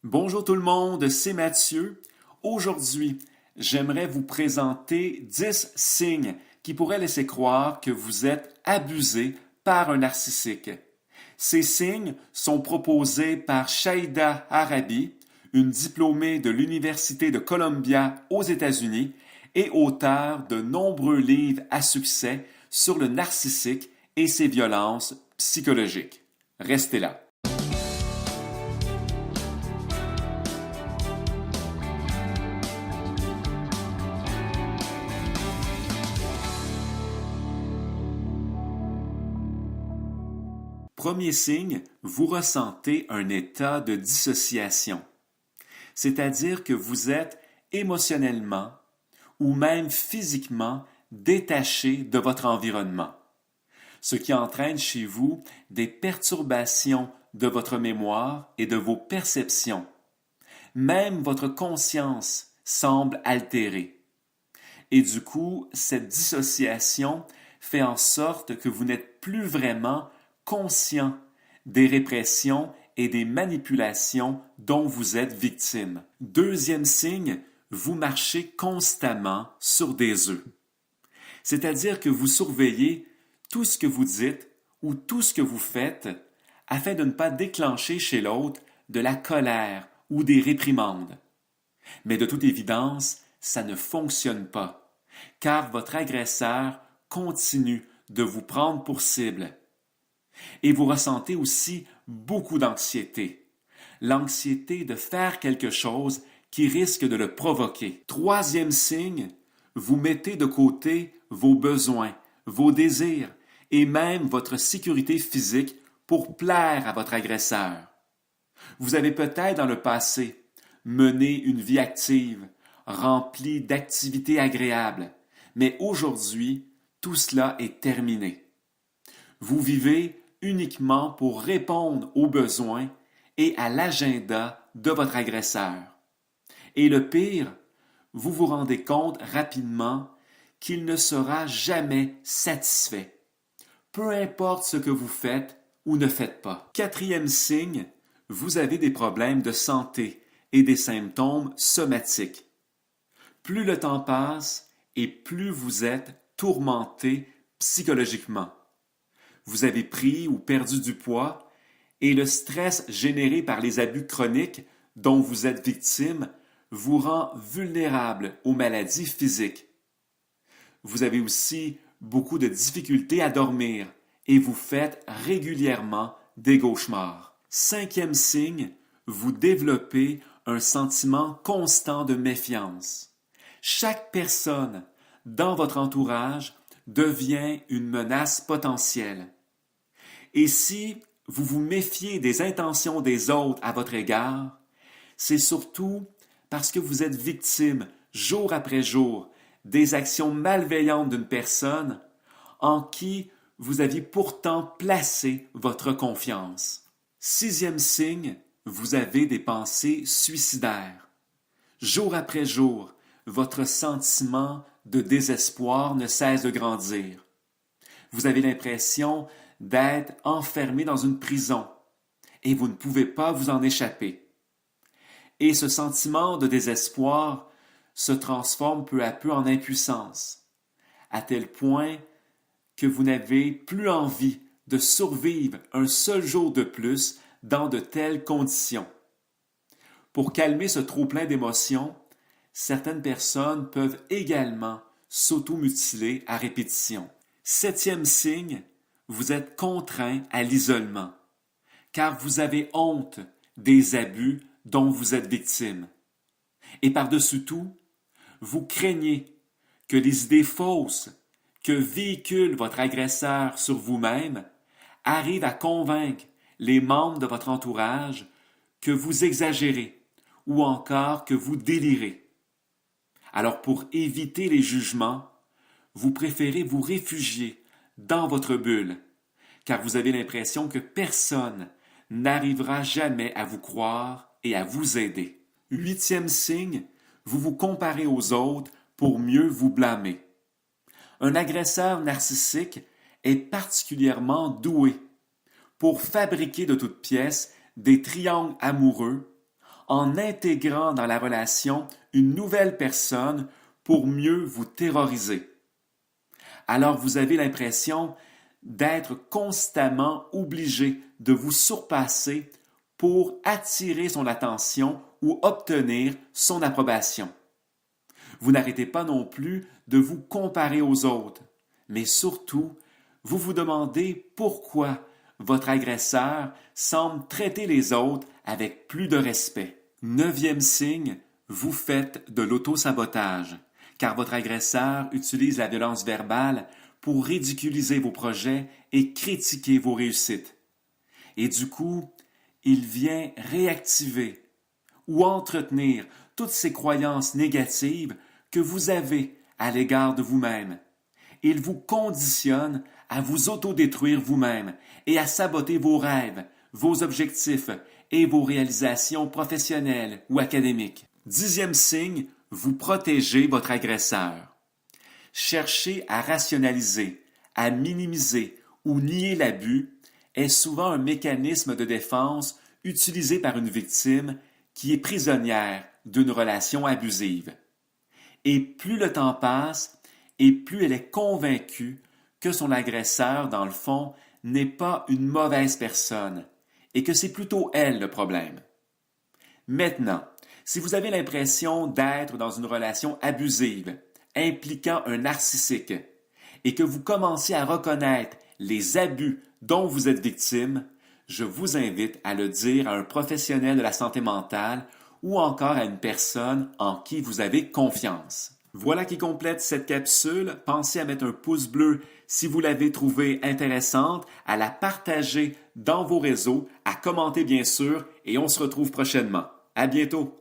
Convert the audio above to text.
Bonjour tout le monde, c'est Mathieu. Aujourd'hui, j'aimerais vous présenter 10 signes qui pourraient laisser croire que vous êtes abusé par un narcissique. Ces signes sont proposés par Shaida Arabi, une diplômée de l'Université de Columbia aux États-Unis et auteure de nombreux livres à succès sur le narcissique et ses violences psychologiques. Restez là. Premier signe, vous ressentez un état de dissociation, c'est-à-dire que vous êtes émotionnellement ou même physiquement détaché de votre environnement, ce qui entraîne chez vous des perturbations de votre mémoire et de vos perceptions. Même votre conscience semble altérée. Et du coup, cette dissociation fait en sorte que vous n'êtes plus vraiment conscient des répressions et des manipulations dont vous êtes victime. Deuxième signe, vous marchez constamment sur des œufs. C'est-à-dire que vous surveillez tout ce que vous dites ou tout ce que vous faites afin de ne pas déclencher chez l'autre de la colère ou des réprimandes. Mais de toute évidence, ça ne fonctionne pas, car votre agresseur continue de vous prendre pour cible. Et vous ressentez aussi beaucoup d'anxiété. L'anxiété de faire quelque chose qui risque de le provoquer. Troisième signe, vous mettez de côté vos besoins, vos désirs et même votre sécurité physique pour plaire à votre agresseur. Vous avez peut-être dans le passé mené une vie active, remplie d'activités agréables, mais aujourd'hui, tout cela est terminé. Vous vivez uniquement pour répondre aux besoins et à l'agenda de votre agresseur. Et le pire, vous vous rendez compte rapidement qu'il ne sera jamais satisfait, peu importe ce que vous faites ou ne faites pas. Quatrième signe, vous avez des problèmes de santé et des symptômes somatiques. Plus le temps passe et plus vous êtes tourmenté psychologiquement. Vous avez pris ou perdu du poids et le stress généré par les abus chroniques dont vous êtes victime vous rend vulnérable aux maladies physiques. Vous avez aussi beaucoup de difficultés à dormir et vous faites régulièrement des cauchemars. Cinquième signe, vous développez un sentiment constant de méfiance. Chaque personne dans votre entourage devient une menace potentielle. Et si vous vous méfiez des intentions des autres à votre égard, c'est surtout parce que vous êtes victime, jour après jour, des actions malveillantes d'une personne en qui vous aviez pourtant placé votre confiance. Sixième signe, vous avez des pensées suicidaires. Jour après jour, votre sentiment de désespoir ne cesse de grandir. Vous avez l'impression d'être enfermé dans une prison et vous ne pouvez pas vous en échapper. Et ce sentiment de désespoir se transforme peu à peu en impuissance, à tel point que vous n'avez plus envie de survivre un seul jour de plus dans de telles conditions. Pour calmer ce trop-plein d'émotions, certaines personnes peuvent également s'automutiler à répétition. Septième signe, vous êtes contraint à l'isolement, car vous avez honte des abus dont vous êtes victime. Et par-dessus tout, vous craignez que les idées fausses que véhicule votre agresseur sur vous-même arrivent à convaincre les membres de votre entourage que vous exagérez ou encore que vous délirez. Alors pour éviter les jugements, vous préférez vous réfugier dans votre bulle, car vous avez l'impression que personne n'arrivera jamais à vous croire et à vous aider. Huitième signe, vous vous comparez aux autres pour mieux vous blâmer. Un agresseur narcissique est particulièrement doué pour fabriquer de toutes pièces des triangles amoureux en intégrant dans la relation une nouvelle personne pour mieux vous terroriser. Alors vous avez l'impression d'être constamment obligé de vous surpasser pour attirer son attention ou obtenir son approbation. Vous n'arrêtez pas non plus de vous comparer aux autres, mais surtout, vous vous demandez pourquoi votre agresseur semble traiter les autres avec plus de respect. 9e signe, vous faites de l'auto-sabotage, car votre agresseur utilise la violence verbale pour ridiculiser vos projets et critiquer vos réussites. Et du coup, il vient réactiver ou entretenir toutes ces croyances négatives que vous avez à l'égard de vous-même. Il vous conditionne à vous autodétruire vous-même et à saboter vos rêves, vos objectifs et vos réalisations professionnelles ou académiques. 10e signe, vous protégez votre agresseur. Chercher à rationaliser, à minimiser ou nier l'abus est souvent un mécanisme de défense utilisé par une victime qui est prisonnière d'une relation abusive. Et plus le temps passe, et plus elle est convaincue que son agresseur, dans le fond, n'est pas une mauvaise personne, et que c'est plutôt elle le problème. Maintenant, si vous avez l'impression d'être dans une relation abusive, impliquant un narcissique, et que vous commencez à reconnaître les abus dont vous êtes victime, je vous invite à le dire à un professionnel de la santé mentale ou encore à une personne en qui vous avez confiance. Voilà qui complète cette capsule. Pensez à mettre un pouce bleu si vous l'avez trouvée intéressante, à la partager dans vos réseaux, à commenter bien sûr, et on se retrouve prochainement. À bientôt!